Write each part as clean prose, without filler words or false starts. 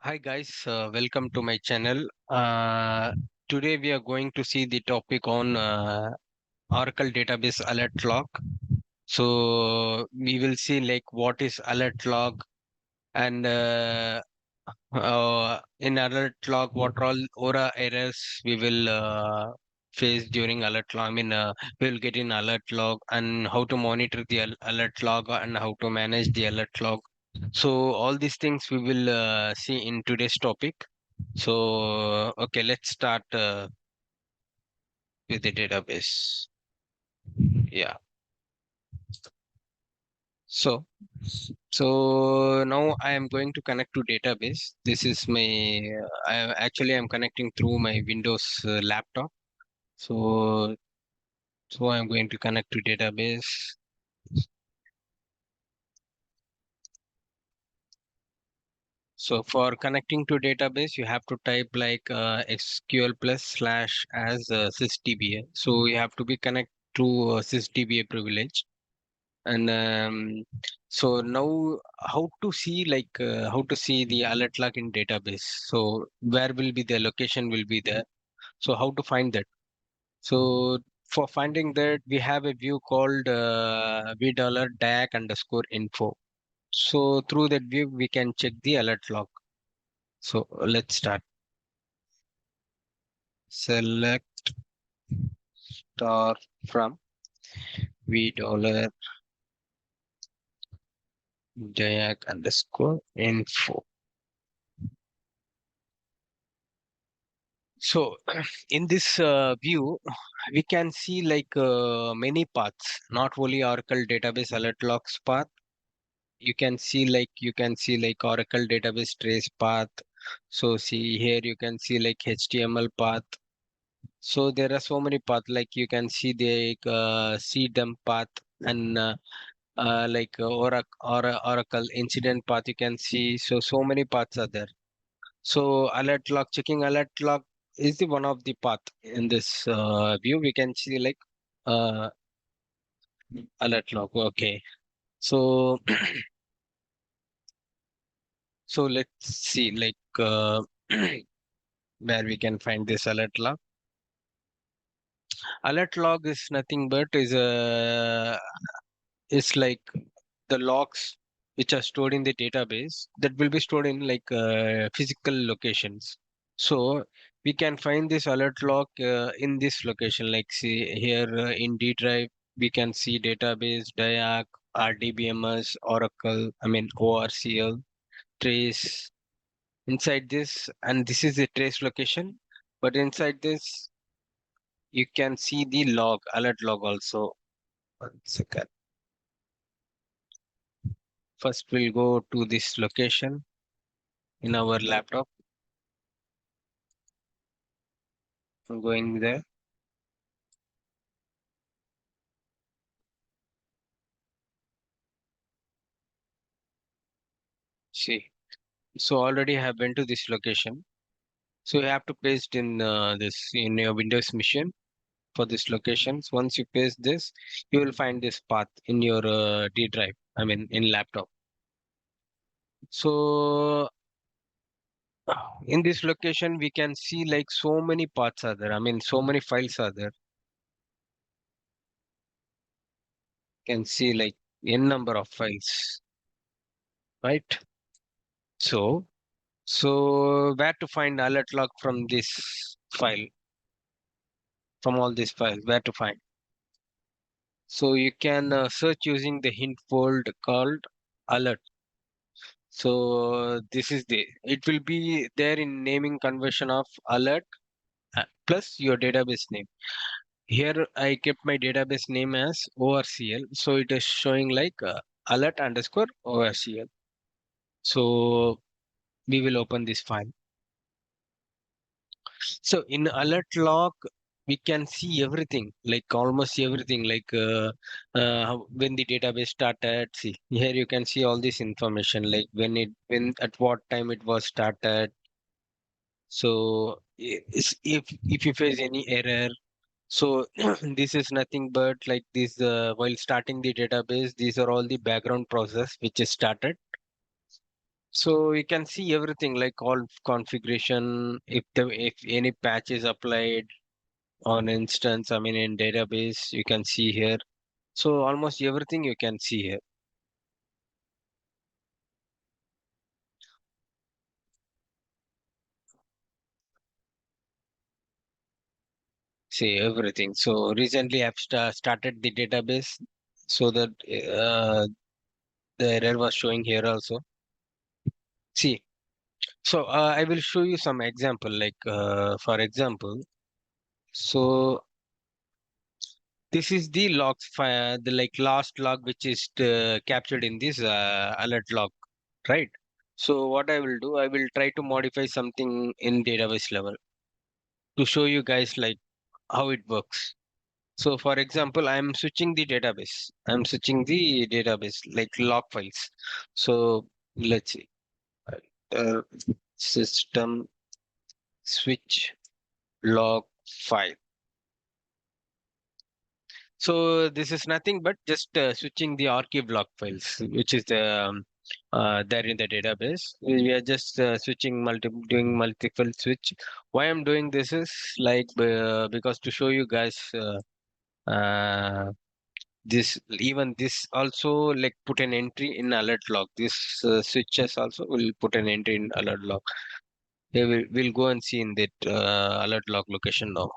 Hi guys, welcome to my channel. Today we are going to see the topic on Oracle Database Alert Log. So we will see like what is alert log and in alert log what all Aura errors we will face during alert log. We will get in alert log and how to monitor the alert log and how to manage the alert log. So all these things we will see in today's topic. So, okay, let's start with the database. Yeah. So, so now I am going to connect to database. This is my, I'm connecting through my Windows laptop. So, so I'm going to connect to database. So for connecting to database, you have to type like SQL plus slash as sysdba. So you have to be connect to sysdba privilege. And so now how to see how to see the alert log in database. So where will be the location will be there. So how to find that? So for finding that we have a view called v dollar DAC underscore info. So through that view we can check the alert log. So let's start. Select star from v dollar DAC underscore info. So in this view, we can see many paths, not only Oracle database alert logs path. You can see like Oracle database trace path. So see here you can see like HTML path. So there are so many paths. Like you can see the CDEM path and Oracle incident path. You can see so many paths are there. So alert log, checking alert log is the one of the path in this view. We can see like uh, alert log. Okay. So so let's see where we can find this alert log. Alert log is nothing but is like the logs which are stored in the database that will be stored in physical locations. So we can find this alert log in this location. Like see here in D drive, we can see database, DIAC, RDBMS, Oracle, ORCL, trace inside this, and this is the trace location. But inside this, you can see the log, alert log also. One second. First, we'll go to this location in our laptop. I'm going there. See, so already I have went to this location. So you have to paste in this in your Windows machine for this locations. Once you paste this, you will find this path in your D drive. In laptop. So in this location, we can see like so many paths are there. So many files are there. Can see like n number of files, right? So where to find alert log from this file, from all these files? Where to find? So you can search using the hint fold called alert. So this is it will be there in naming conversion of alert plus your database name. Here I kept my database name as ORCL. So it is showing like alert underscore ORCL. So we will open this file. So in alert log, we can see everything, like almost everything, when the database started. See here, you can see all this information, like when at what time it was started. So if you face any error, so this is nothing but like this. While starting the database, these are all the background process which is started. So you can see everything like all configuration, if any patch is applied on instance, I mean in database, you can see here. So almost everything you can see here. See everything. So recently I've started the database so that the error was showing here also. See, so I will show you some example. Like for example, so this is the log file, the like last log which is captured in this alert log, right? So what I will do, I will try to modify something in database level to show you guys like how it works. So for example, I'm switching the database. I'm switching the database like log files. So let's see. Uh, System switch log file. So this is nothing but just switching the archive log files, which is there in the database. We are just doing multiple switch. Why I'm doing this is like because to show you guys this even this also like put an entry in alert log. This switches also will put an entry in alert log. We'll go and see in that alert log location now.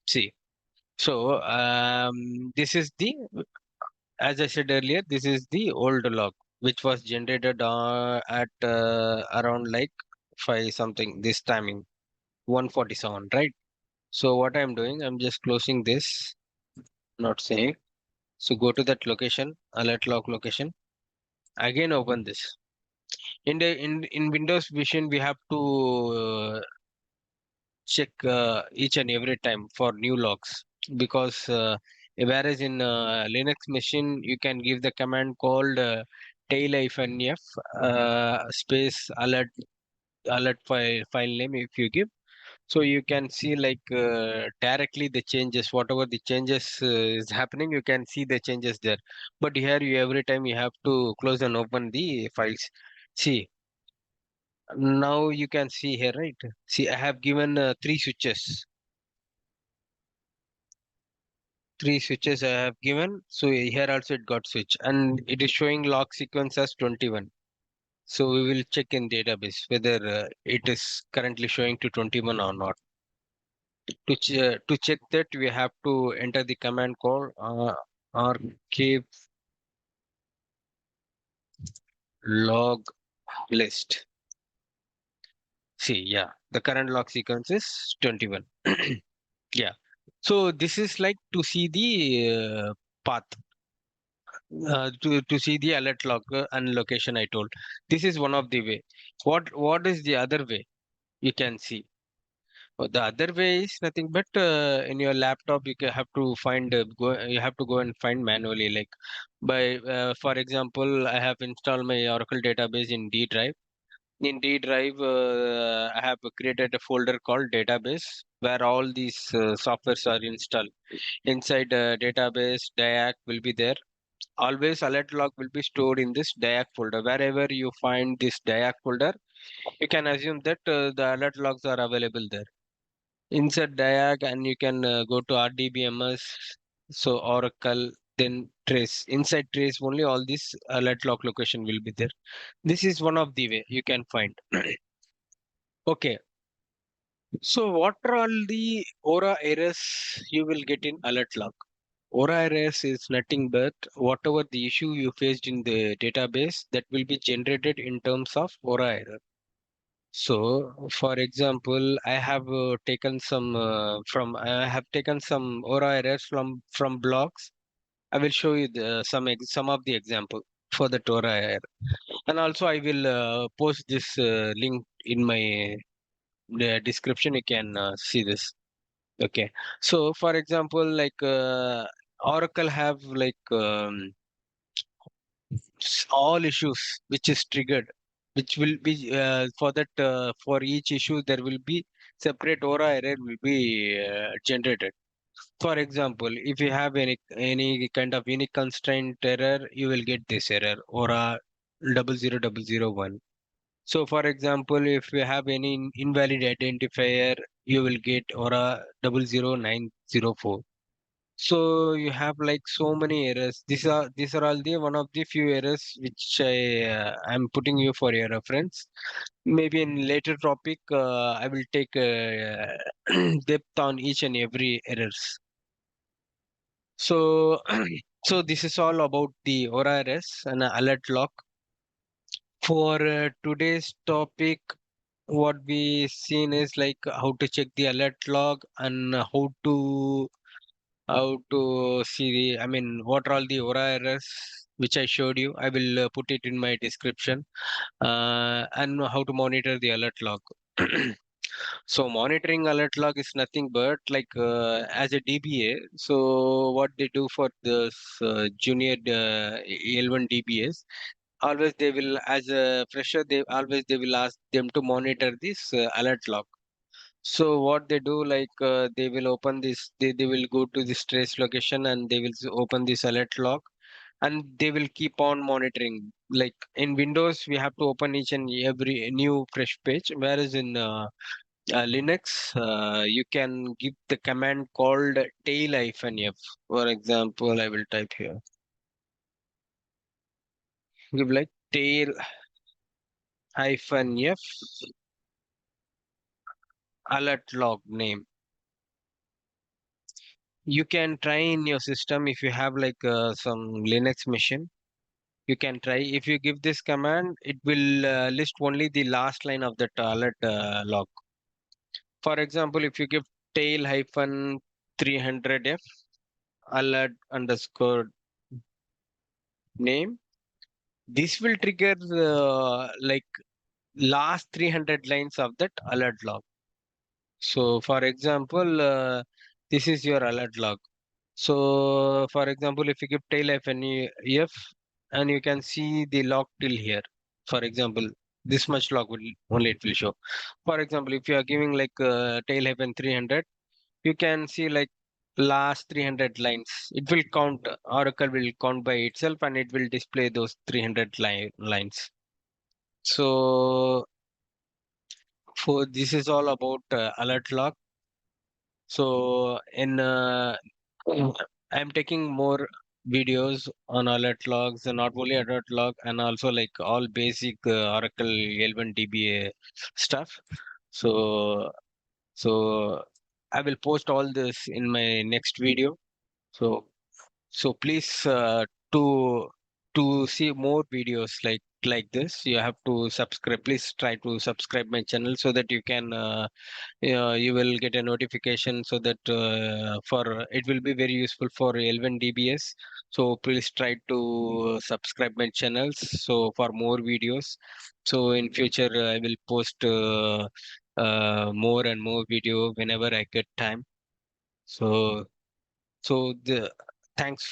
See. So this is the, as I said earlier, this is the old log which was generated at around like 5 something this timing 147, right? So what I'm doing, I'm just closing this, not saying. So go to that location, alert log location. Again open this. In Windows Vision, we have to check each and every time for new logs because whereas in Linux machine you can give the command called tail-f space alert file name if you give, so you can see like directly the changes, whatever the changes is happening, you can see the changes there. But here you every time you have to close and open the files. See, now you can see here, right? See, I have given three switches I have given. So here also it got switch and it is showing log sequence as 21. So we will check in database whether it is currently showing to 21 or not. To check that we have to enter the command called archive log list. See, yeah, the current log sequence is 21. Yeah. So this is like to see the path to see the alert log and location I told. This is one of the way. What is the other way? You can see. The other way is nothing but in your laptop have to find you have to go and find manually like by for example I have installed my Oracle database in D drive. In D drive I have created a folder called database where all these softwares are installed. Inside database diac will be there. Always alert log will be stored in this diac folder. Wherever you find this diac folder, you can assume that the alert logs are available there. Insert diag and you can go to RDBMS, so Oracle, then trace. Inside trace only all this alert log location will be there. This is one of the way you can find. Okay, so what are all the Aura errors you will get in alert log? Aura errors is nothing but whatever the issue you faced in the database that will be generated in terms of Aura error. So, for example, I have taken some Aura errors from blogs. I will show you some of the example for the Aura error, and also I will post this link in my description. You can see this. Okay. So, for example, like Oracle have like all issues which is triggered, which will be for that for each issue there will be separate Aura error will be generated. For example, if you have any kind of unique constraint error, you will get this error Aura. 00001. So for example, if you have any invalid identifier, you will get Aura 00904. So you have like so many errors. These are all the one of the few errors which I'm putting you for your reference. Maybe in later topic, I will take depth on each and every errors. So so this is all about the Aura errors and alert lock. For today's topic, what we seen is like how to check the alert log and how to see the, I mean, what are all the Aura errors which I showed you. I will put it in my description, and how to monitor the alert log. So monitoring alert log is nothing but like as a DBA. So what they do for this junior L1 DBAs, always they will, as a fresher, they will ask them to monitor this alert log. So what they do, like they will open this, they will go to this trace location and they will open this alert log, and they will keep on monitoring. Like in Windows, we have to open each and every new fresh page, whereas in Linux, you can give the command called tail-f. For example, I will type here. Give like tail-f alert log name. You can try in your system if you have like some Linux machine. You can try. If you give this command, it will list only the last line of that alert log. For example, if you give tail-300f alert underscore name, this will trigger like last 300 lines of that alert log. So for example, this is your alert log. So for example, if you give tail-f and you can see the log till here. For example, this much log will only it will show. For example, if you are giving like tail-300, you can see like last 300 lines. It will count, Oracle will count by itself and it will display those 300 lines. So for this is all about alert log. So in I'm taking more videos on alert logs, and not only alert log, and also like all basic Oracle L1 DBA stuff. So so I will post all this in my next video. So so please to to see more videos like this, you have to subscribe. Please try to subscribe my channel so that you can you will get a notification, so that for it will be very useful for L1 DBS. So please try to subscribe my channels so for more videos. So in future I will post more and more video whenever I get time. So so the thanks